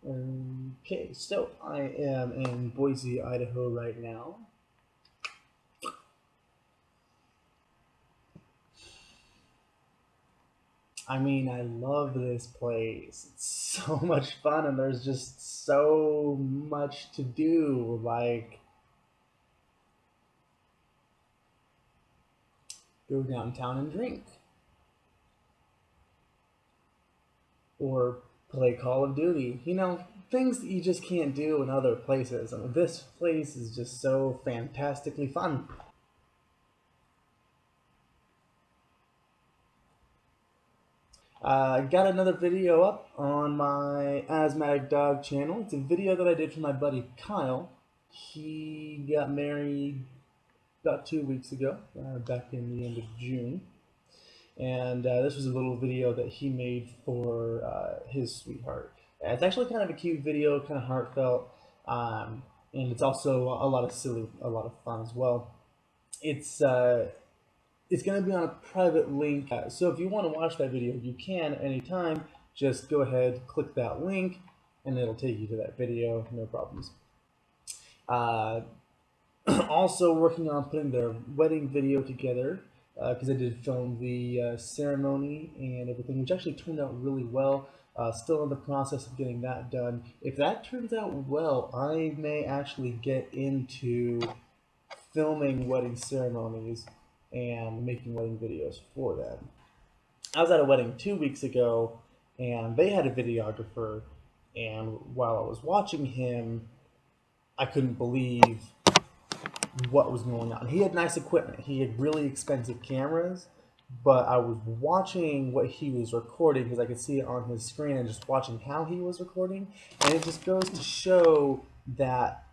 Okay, so I am in Boise, Idaho right now. I mean, I love this place. It's so much fun, and there's just so much to do. Like, go downtown and drink, or play Call of Duty. You know, things that you just can't do in other places. And this place is just so fantastically fun. I got another video up on my asthmatic dog channel. It's a video that I did for my buddy Kyle. He got married about 2 weeks ago, back in the end of June. And this was a little video that he made for his sweetheart. It's actually kind of a cute video, kind of heartfelt, and it's also a lot of fun as well. It's going to be on a private link, so if you want to watch that video, you can at any time. Just go ahead, click that link, and it'll take you to that video, no problems. Also working on putting their wedding video together, because I did film the ceremony and everything, which actually turned out really well. Still in the process of getting that done. If that turns out well, I may actually get into filming wedding ceremonies and making wedding videos for them. I was at a wedding 2 weeks ago, and they had a videographer, and while I was watching him, I couldn't believe what was going on. He had nice equipment. He had really expensive cameras, but I was watching what he was recording because I could see it on his screen, and just watching how he was recording, and it just goes to show that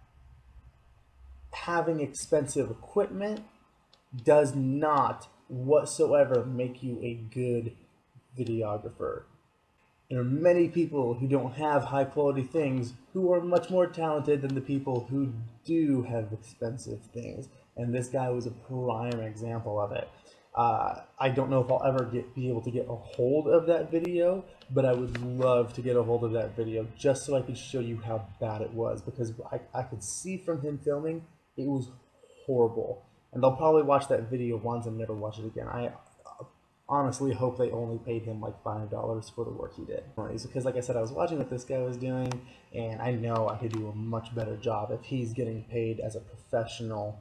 having expensive equipment does not whatsoever make you a good videographer. There are many people who don't have high quality things who are much more talented than the people who do have expensive things, and this guy was a prime example of it. I don't know if I'll ever be able to get a hold of that video, but I would love to get a hold of that video just so I could show you how bad it was, because I could see from him filming it was horrible. And they'll probably watch that video once and never watch it again. I honestly hope they only paid him like $5 for the work he did. Because like I said, I was watching what this guy was doing, and I know I could do a much better job if he's getting paid as a professional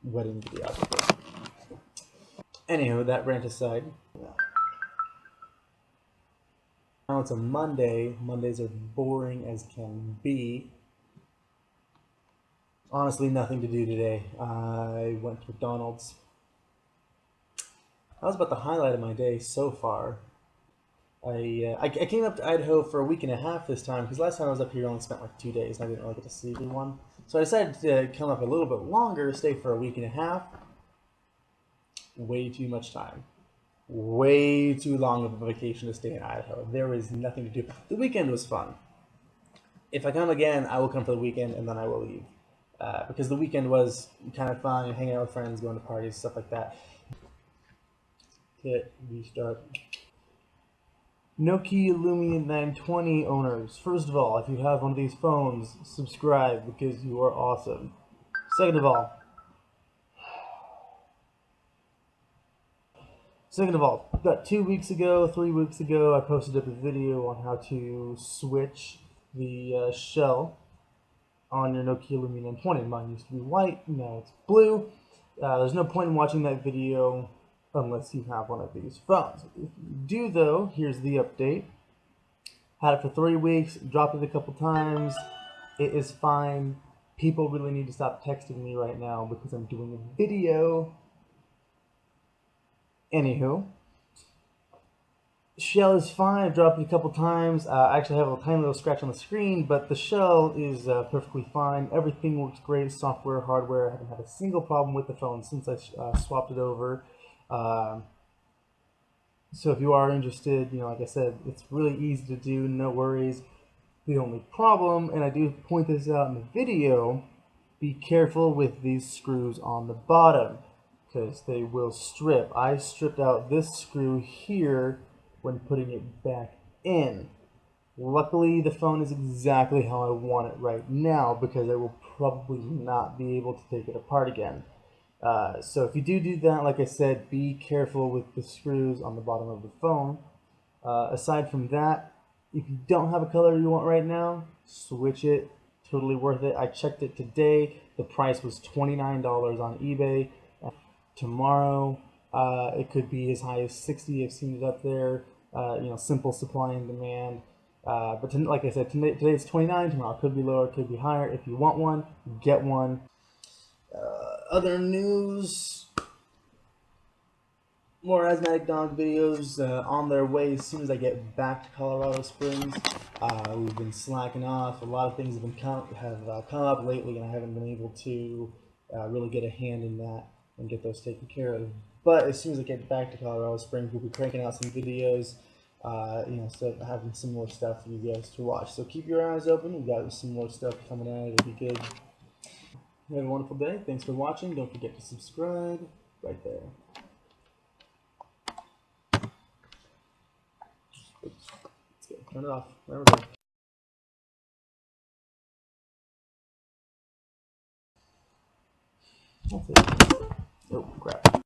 wedding videographer. Anywho, that rant aside. Now it's a Monday. Mondays are boring as can be. Honestly, nothing to do today. I went to McDonald's. That was about the highlight of my day so far. I came up to Idaho for a week and a half this time, because last time I was up here I only spent like 2 days and I didn't really get to see everyone. So I decided to come up a little bit longer, stay for a week and a half. Way too much time. Way too long of a vacation to stay in Idaho. There was nothing to do. The weekend was fun. If I come again, I will come for the weekend and then I will leave. Because the weekend was kind of fun, hanging out with friends, going to parties, stuff like that. Hit restart. Nokia Lumia 920 owners, first of all, if you have one of these phones, subscribe because you are awesome. Second of all, about 2 weeks ago, 3 weeks ago, I posted up a video on how to switch the shell on your Nokia Lumia 920. Mine used to be white, now it's blue. There's no point in watching that video unless you have one of these phones. If you do though, here's the update. Had it for 3 weeks, dropped it a couple times. It is fine. People really need to stop texting me right now because I'm doing a video. Anywho, shell is fine. I dropped it a couple times. I actually have a tiny little scratch on the screen, but the shell is perfectly fine. Everything works great, software, hardware. I haven't had a single problem with the phone since I swapped it over. So if you are interested, like I said, it's really easy to do, no worries. The only problem, and I do point this out in the video, be careful with these screws on the bottom, because they will strip. I stripped out this screw here when putting it back in. Luckily, the phone is exactly how I want it right now because I will probably not be able to take it apart again. So if you do that, like I said, be careful with the screws on the bottom of the phone. Aside from that, if you don't have a color you want right now, switch it. Totally worth it. I checked it today. The price was $29 on eBay. Tomorrow, it could be as high as 60. I've seen it up there. Simple supply and demand. But like I said, today it's 29. Tomorrow it could be lower, it could be higher. If you want one, get one. Other news: more asthmatic dog videos on their way as soon as I get back to Colorado Springs. We've been slacking off. A lot of things have come up lately, and I haven't been able to really get a hand in that and get those taken care of. But as soon as I get back to Colorado Springs, we'll be cranking out some videos. So having some more stuff for you guys to watch. So keep your eyes open. We've got some more stuff coming out. It'll be good. Have a wonderful day. Thanks for watching. Don't forget to subscribe right there. Oops. Let's go. Turn it off. There we go. That's it. Oh, crap.